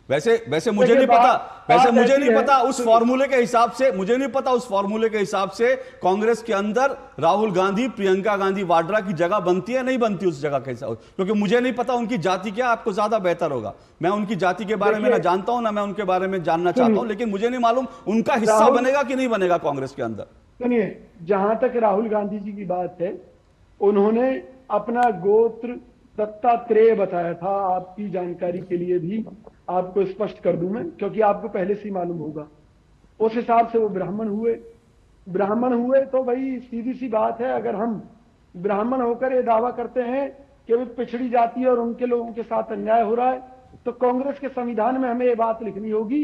वैसे वैसे मुझे नहीं पता, वैसे मुझे नहीं पता उस फॉर्मूले के हिसाब से, मुझे नहीं पता उस फॉर्मूले के हिसाब से कांग्रेस के अंदर राहुल गांधी, प्रियंका गांधी वाड्रा की जगह बनती है नहीं बनती उस जगह के हिसाब, क्योंकि मुझे नहीं पता उनकी जाति क्या, आपको ज्यादा बेहतर होगा। मैं उनकी जाति के बारे में ना जानता हूं ना मैं उनके बारे में जानना चाहता हूं, लेकिन मुझे नहीं मालूम उनका हिस्सा बनेगा कि नहीं बनेगा कांग्रेस के अंदर। सुनिए, जहां तक राहुल गांधी जी की बात है, उन्होंने अपना गोत्र दत्तात्रेय बताया था। आपकी जानकारी के लिए भी आपको स्पष्ट कर दूं मैं, क्योंकि आपको पहले से ही मालूम होगा। उस हिसाब से वो ब्राह्मण हुए। ब्राह्मण हुए तो भाई सीधी सी बात है, अगर हम ब्राह्मण होकर ये दावा करते हैं कि वो पिछड़ी जाति और उनके लोगों के साथ अन्याय हो रहा है, तो कांग्रेस के संविधान में हमें ये बात लिखनी होगी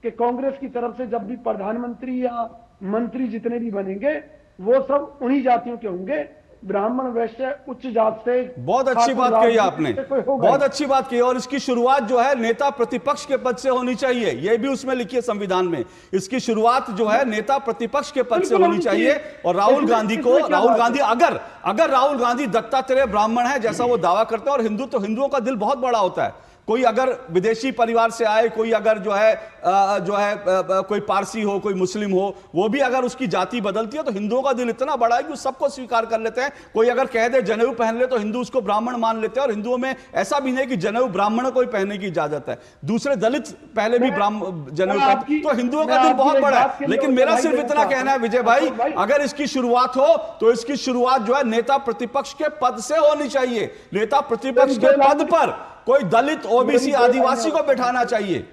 कि कांग्रेस की तरफ से जब भी प्रधानमंत्री या मंत्री जितने भी बनेंगे वो सब उन्हीं जातियों के होंगे, ब्राह्मण, वैश्य, उच्च जात से। बहुत अच्छी बात कही आपने, बहुत अच्छी बात कही। और इसकी शुरुआत जो है नेता प्रतिपक्ष के पद से होनी चाहिए, यह भी उसमें लिखी है संविधान में। इसकी शुरुआत जो है नेता प्रतिपक्ष के पद से होनी चाहिए। और राहुल गांधी को, राहुल गांधी अगर राहुल गांधी दत्तात्रेय ब्राह्मण है जैसा वो दावा करते हैं, और हिंदू तो हिंदुओं का दिल बहुत बड़ा होता है, कोई अगर विदेशी परिवार से आए, कोई अगर जो है कोई पारसी हो, कोई मुस्लिम हो, वो भी अगर उसकी जाति बदलती है तो हिंदुओं का दिल इतना बड़ा है कि वो सबको स्वीकार कर लेते हैं। कोई अगर कह दे जनेऊ पहन ले तो हिंदू उसको ब्राह्मण मान लेते हैं। और हिंदुओं में ऐसा भी नहीं कि जनेऊ ब्राह्मण को ही पहनने की इजाजत है, दूसरे दलित पहले भी जनेऊ पहनते, तो हिंदुओं का दिल बहुत बड़ा है। लेकिन मेरा सिर्फ इतना कहना है विजय भाई, अगर इसकी शुरुआत हो तो इसकी शुरुआत जो है नेता प्रतिपक्ष के पद से होनी चाहिए। नेता प्रतिपक्ष के पद पर कोई दलित, ओबीसी, आदिवासी को बैठाना चाहिए।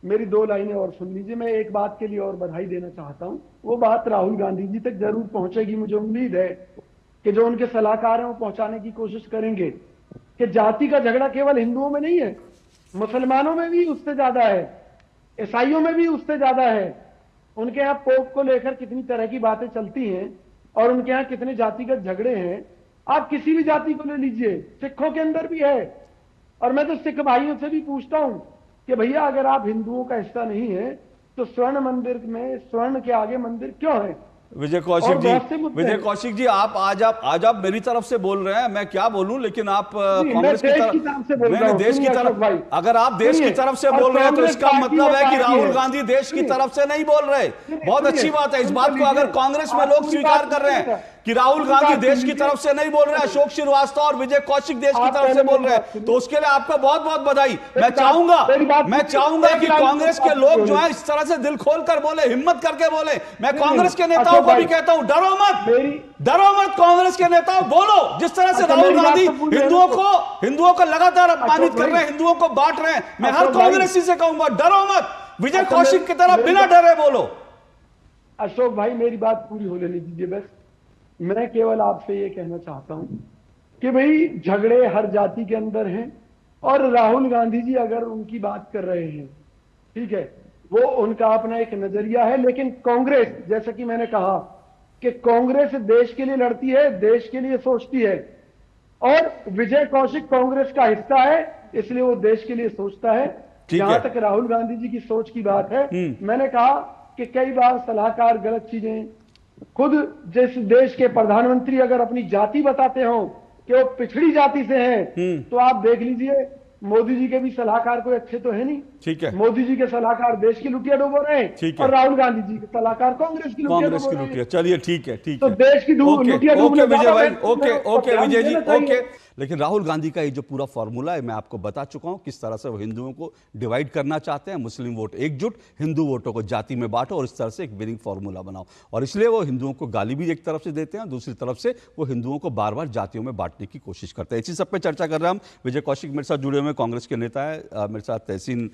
मेरी 2 लाइनें और सुन लीजिए। मैं एक बात के लिए और बधाई देना चाहता हूं, वो बात राहुल गांधी जी तक जरूर पहुंचेगी। मुझे उम्मीद है कि जो उनके सलाहकार हैं वो पहुंचाने की कोशिश करेंगे कि जाति का झगड़ा केवल हिंदुओं में नहीं है, मुसलमानों में भी उससे ज्यादा है, ईसाइयों में भी उससे ज्यादा है। उनके यहाँ पोप को लेकर कितनी तरह की बातें चलती हैं और उनके यहाँ कितने जातिगत झगड़े हैं। आप किसी भी जाति को ले लीजिए, सिखों के अंदर भी है। और मैं तो सिख भाइयों से भी पूछता हूं कि भैया अगर आप हिंदुओं का हिस्सा नहीं है तो स्वर्ण मंदिर में स्वर्ण के आगे मंदिर क्यों है? विजय कौशिक जी, आज आप मेरी तरफ से बोल रहे हैं, मैं क्या बोलूं, लेकिन आप कांग्रेस की तरफ से बोल रहे हैं, देश की तरफ। अगर आप देश की तरफ से बोल रहे हैं तो इसका मतलब है कि राहुल गांधी देश की तरफ से नहीं बोल रहे। बहुत अच्छी बात है। इस बात को अगर कांग्रेस में लोग स्वीकार कर रहे हैं कि राहुल गांधी देश की तरफ से नहीं बोल रहे हैं, अशोक श्रीवास्तव और विजय कौशिक देश की तरफ से बोल रहे हैं, तो उसके लिए आपका बहुत बहुत बधाई। मैं चाहूंगा कि कांग्रेस के लोग जो है इस तरह से दिल खोल कर बोले, हिम्मत करके बोले। मैं कांग्रेस के नेताओं को भी कहता हूं, डरो मत कांग्रेस के नेताओं, बोलो। जिस तरह से राहुल गांधी हिंदुओं को लगातार अपमानित कर रहे हैं, हिंदुओं को बांट रहे हैं, मैं हर कांग्रेसी से कहूंगा डरो मत, विजय कौशिक की तरह बिना डरे बोलो। अशोक भाई, मेरी बात पूरी होने दीजिए बस। मैं केवल आपसे ये कहना चाहता हूं कि भाई झगड़े हर जाति के अंदर हैं, और राहुल गांधी जी अगर उनकी बात कर रहे हैं, ठीक है, वो उनका अपना एक नजरिया है। लेकिन कांग्रेस, जैसा कि मैंने कहा कि कांग्रेस देश के लिए लड़ती है, देश के लिए सोचती है, और विजय कौशिक कांग्रेस का हिस्सा है, इसलिए वो देश के लिए सोचता है। जहां तक राहुल गांधी जी की सोच की बात है, मैंने कहा कि कई बार सलाहकार गलत चीजें, खुद जिस देश के प्रधानमंत्री अगर अपनी जाति बताते हो कि वो पिछड़ी जाति से हैं, तो आप देख लीजिए मोदी जी के भी सलाहकार कोई अच्छे तो है नहीं। ठीक है, मोदी जी के सलाहकार देश की लुटिया डुबो रहे हैं, और राहुल गांधी जी के सलाहकार कांग्रेस की लुटिया डुबो रहे हैं। चलिए ठीक है, तो देश की लुटिया डुबो। विजय भाई, ओके विजय जी, ओके। लेकिन राहुल गांधी का ये जो पूरा फॉर्मूला है, मैं आपको बता चुका हूं किस तरह से वो हिंदुओं को डिवाइड करना चाहते हैं। मुस्लिम वोट एकजुट, हिंदू वोटों को जाति में बांटो और इस तरह से एक विनिंग फॉर्मूला बनाओ। और इसलिए वो हिंदुओं को गाली भी एक तरफ से देते हैं, दूसरी तरफ से वो हिंदुओं को बार बार जातियों में बांटने की कोशिश करते हैं। इसी सब पे चर्चा कर रहे हैं हम। विजय कौशिक मेरे साथ जुड़े हुए, कांग्रेस के नेता है, मेरे साथ तहसीन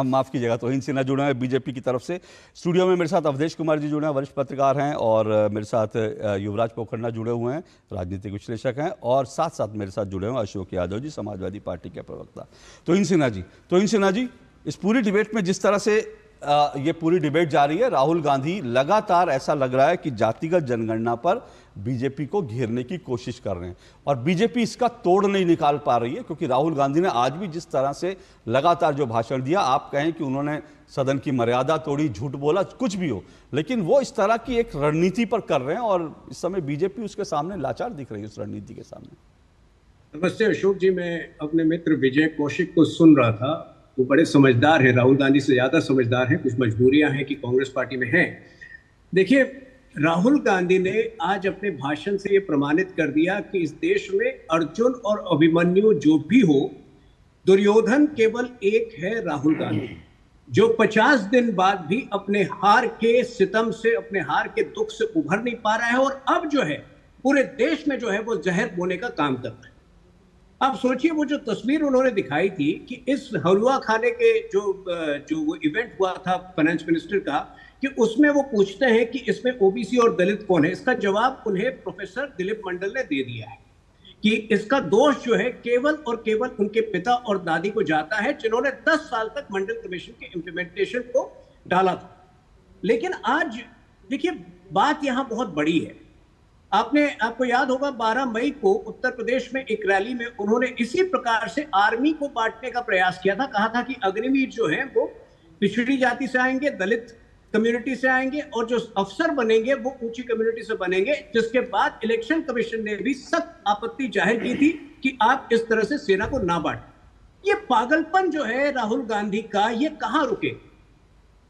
माफ कीजिएगा तोहिन सिन्हा जुड़े हैं बीजेपी की तरफ से। स्टूडियो में मेरे साथ अवधेश कुमार जी जुड़े हैं, वरिष्ठ पत्रकार हैं, और मेरे साथ युवराज पोखरना जुड़े हुए हैं, राजनीतिक विश्लेषक हैं, और साथ साथ मेरे साथ जुड़े हुए अशोक यादव जी, समाजवादी पार्टी के प्रवक्ता। तोहिन सिन्हा जी, इस पूरी डिबेट में जिस तरह से ये पूरी डिबेट जारी है, राहुल गांधी लगातार ऐसा लग रहा है कि जातिगत जनगणना पर बीजेपी को घेरने की कोशिश कर रहे हैं, और बीजेपी इसका तोड़ नहीं निकाल पा रही है। क्योंकि राहुल गांधी ने आज भी जिस तरह से लगातार जो भाषण दिया, आप कहें कि उन्होंने सदन की मर्यादा तोड़ी, झूठ बोला, कुछ भी हो, लेकिन वो इस तरह की एक रणनीति पर कर रहे हैं, और इस समय बीजेपी उसके सामने लाचार दिख रही है उस रणनीति के सामने। नमस्ते अशोक जी, मैं अपने मित्र विजय कौशिक को सुन रहा था वो बड़े समझदार हैं, राहुल गांधी से ज्यादा समझदार हैं। कुछ मजबूरियां हैं कि कांग्रेस पार्टी में हैं। देखिए, राहुल गांधी ने आज अपने भाषण से ये प्रमाणित कर दिया कि इस देश में अर्जुन और अभिमन्यु जो भी हो, दुर्योधन केवल एक है, राहुल गांधी, जो 50 दिन बाद भी अपने हार के सितम से, अपने हार के दुख से उभर नहीं पा रहा है और अब जो है पूरे देश में जो है वो जहर बोने का काम कर रहा है। आप सोचिए, वो जो तस्वीर उन्होंने दिखाई थी कि इस हलवा खाने के जो वो इवेंट हुआ था फाइनेंस मिनिस्टर का, कि उसमें वो पूछते हैं कि इसमें ओबीसी और दलित कौन है। इसका जवाब उन्हें प्रोफेसर दिलीप मंडल ने दे दिया है कि इसका दोष जो है केवल और केवल उनके पिता और दादी को जाता है, जिन्होंने 10 साल तक मंडल कमीशन के इंप्लीमेंटेशन को डाला था। लेकिन आज देखिए, बात यहां बहुत बड़ी है। आपको याद होगा 12 मई को उत्तर प्रदेश में एक रैली में उन्होंने इसी प्रकार से आर्मी को बांटने का प्रयास किया था। कहा था कि अग्निवीर जो है वो पिछड़ी जाति से आएंगे, दलित कम्युनिटी से आएंगे और जो अफसर बनेंगे वो ऊंची कम्युनिटी से बनेंगे, जिसके बाद इलेक्शन कमीशन ने भी सख्त आपत्ति जाहिर की थी कि आप इस तरह से सेना को ना बांटें। ये पागलपन जो है राहुल गांधी का, ये कहां रुके?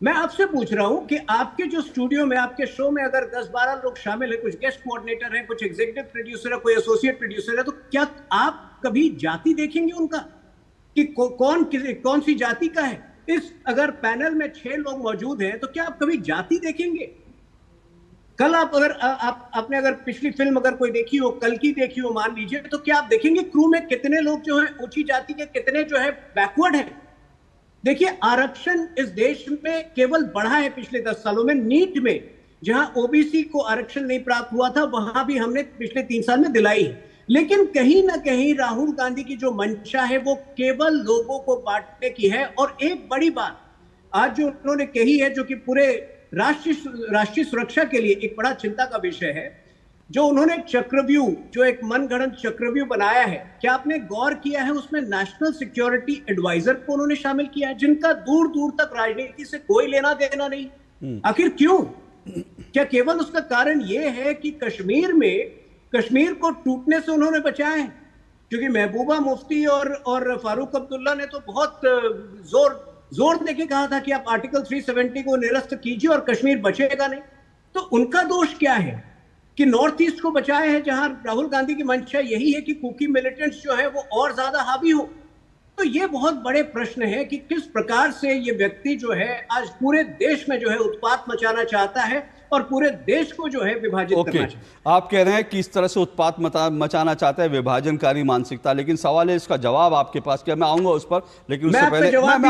मैं आपसे पूछ रहा हूं कि आपके जो स्टूडियो में, आपके शो में अगर 10-12 लोग शामिल हैं, कुछ गेस्ट कोऑर्डिनेटर हैं, कुछ एग्जीक्यूटिव प्रोड्यूसर है, कोई एसोसिएट प्रोड्यूसर है, तो क्या आप कभी जाति देखेंगे उनका कि कौन सी जाति का है? अगर पैनल में 6 लोग मौजूद हैं तो क्या आप कभी जाति देखेंगे? कल आपने अगर पिछली फिल्म अगर कोई देखी हो, कल की देखी हो मान लीजिए, तो क्या आप देखेंगे क्रू में कितने लोग जो है ऊंची जाति के, कितने जो है बैकवर्ड है? देखिए, आरक्षण इस देश में केवल बढ़ा है पिछले 10 सालों में। नीट में जहां ओबीसी को आरक्षण नहीं प्राप्त हुआ था, वहां भी हमने पिछले 3 साल में दिलाई है। लेकिन कहीं ना कहीं राहुल गांधी की जो मंशा है वो केवल लोगों को बांटने की है। और एक बड़ी बात आज जो उन्होंने कही है, जो कि पूरे राष्ट्रीय सुरक्षा के लिए एक बड़ा चिंता का विषय है, जो उन्होंने चक्रव्यूह, जो एक मनगढ़ंत चक्रव्यूह बनाया है, क्या आपने गौर किया है उसमें नेशनल सिक्योरिटी एडवाइजर को उन्होंने शामिल किया है, जिनका दूर दूर तक राजनीति से कोई लेना देना नहीं? आखिर क्यों? क्या केवल उसका कारण यह है कि कश्मीर को टूटने से उन्होंने बचाया है? क्योंकि महबूबा मुफ्ती और फारूक अब्दुल्ला ने तो बहुत जोर देके कहा था कि आप आर्टिकल 370 को निरस्त कीजिए और कश्मीर बचेगा नहीं। तो उनका दोष क्या है कि नॉर्थ ईस्ट को बचाया है, जहां राहुल गांधी की मंशा यही है कि कुकी मिलिटेंट्स जो है वो और ज्यादा हावी हो? तो ये बहुत बड़े प्रश्न है कि किस प्रकार से ये व्यक्ति जो है आज पूरे देश में जो है उत्पात मचाना चाहता है और पूरे देश को जो है विभाजित करना चाहता है। आप कह रहे हैं कि इस तरह से उत्पात मचाना चाहता है, विभाजनकारी मानसिकता। लेकिन सवाल है इसका जवाब आपके पास क्या? मैं आऊंगा उस पर, लेकिन उससे पहले मैं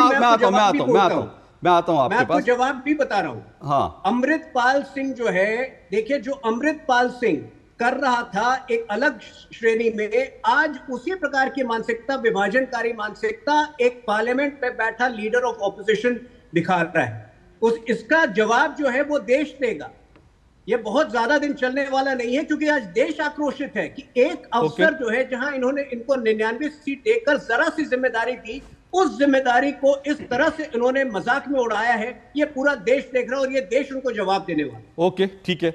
आता हूं आपके पास। जवाब भी बता रहा हूं। हाँ, अमृतपाल सिंह जो है, देखिए, जो अमृतपाल सिंह कर रहा था एक अलग श्रेणी में, आज उसी प्रकार की मानसिकता, विभाजनकारी मानसिकता, एक पार्लियामेंट में बैठा लीडर ऑफ ऑपोजिशन दिखा रहा है। इसका जवाब जो है वो देश देगा। ये बहुत ज्यादा दिन चलने वाला नहीं है, क्योंकि आज देश आक्रोशित है कि एक अवसर जो है जहां इनको 99 सीट देकर जरा सी जिम्मेदारी थी, उस जिम्मेदारी को इस तरह से इन्होंने मजाक में उड़ाया है। ये पूरा देश देख रहा है और ये देश उनको जवाब देने वाला। ओके, ठीक है।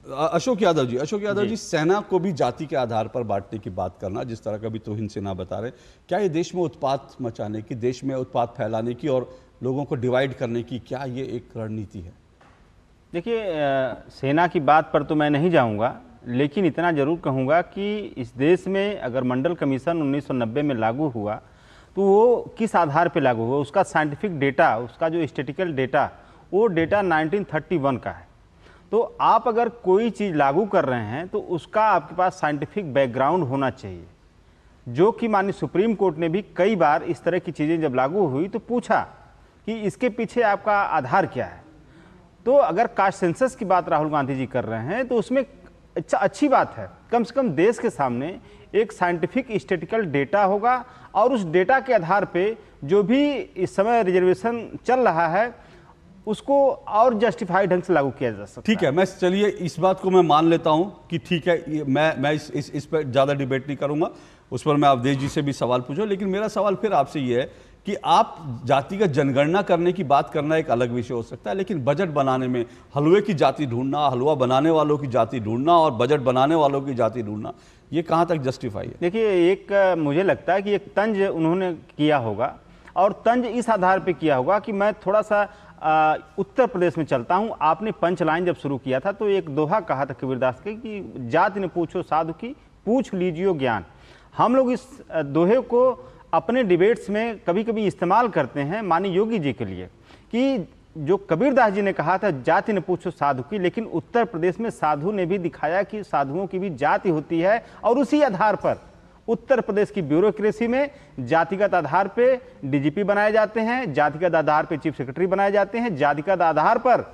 अशोक यादव जी, सेना को भी जाति के आधार पर बांटने की बात करना, जिस तरह का भी तौहीन सिन्हा बता रहे, क्या ये देश में उत्पात मचाने की, देश में उत्पात फैलाने की और लोगों को डिवाइड करने की, क्या ये एक रणनीति है? देखिए, सेना की बात पर तो मैं नहीं जाऊंगा, लेकिन इतना जरूर कहूंगा कि इस देश में अगर मंडल कमीशन 1990 में लागू हुआ तो वो किस आधार पर लागू हुआ, उसका साइंटिफिक डेटा, उसका जो स्टैटिस्टिकल डेटा, वो डेटा 1931 का है। तो आप अगर कोई चीज़ लागू कर रहे हैं तो उसका आपके पास साइंटिफिक बैकग्राउंड होना चाहिए, जो कि माननीय सुप्रीम कोर्ट ने भी कई बार इस तरह की चीज़ें जब लागू हुई तो पूछा कि इसके पीछे आपका आधार क्या है। तो अगर कास्ट सेंसस की बात राहुल गांधी जी कर रहे हैं तो उसमें अच्छी बात है, कम से कम देश के सामने एक साइंटिफिक स्टैटिस्टिकल डेटा होगा और उस डेटा के आधार पे जो भी इस समय रिजर्वेशन चल रहा है उसको और जस्टिफाइड ढंग से लागू किया जा सकता है। ठीक है, मैं चलिए इस बात को मैं मान लेता हूं कि ठीक है, मैं इस पर ज़्यादा डिबेट नहीं करूंगा, उस पर मैं अवधेश जी से भी सवाल पूछूं। लेकिन मेरा सवाल फिर आपसे ये है कि आप जातिगत जनगणना करने की बात करना एक अलग विषय हो सकता है, लेकिन बजट बनाने में हलवे की जाति ढूंढना, हलवा बनाने वालों की जाति ढूंढना और बजट बनाने वालों की जाति ढूंढना, ये कहाँ तक जस्टिफाई है? देखिए, एक मुझे लगता है कि एक तंज उन्होंने किया होगा, और तंज इस आधार पे किया होगा कि मैं थोड़ा सा उत्तर प्रदेश में चलता हूं। आपने पंच लाइन जब शुरू किया था तो एक दोहा कहा था कबीरदास के कि जाति ने पूछो साधु की, पूछ लीजियो ज्ञान। हम लोग इस दोहे को अपने डिबेट्स में कभी कभी इस्तेमाल करते हैं माननीय योगी जी के लिए, कि जो कबीरदास जी ने कहा था जाति ने पूछो साधु की, लेकिन उत्तर प्रदेश में साधु ने भी दिखाया कि साधुओं की भी जाति होती है, और उसी आधार पर उत्तर प्रदेश की ब्यूरोक्रेसी में जातिगत आधार पे डीजीपी बनाए जाते हैं, जातिगत आधार पे चीफ सेक्रेटरी बनाए जाते हैं, जातिगत आधार पर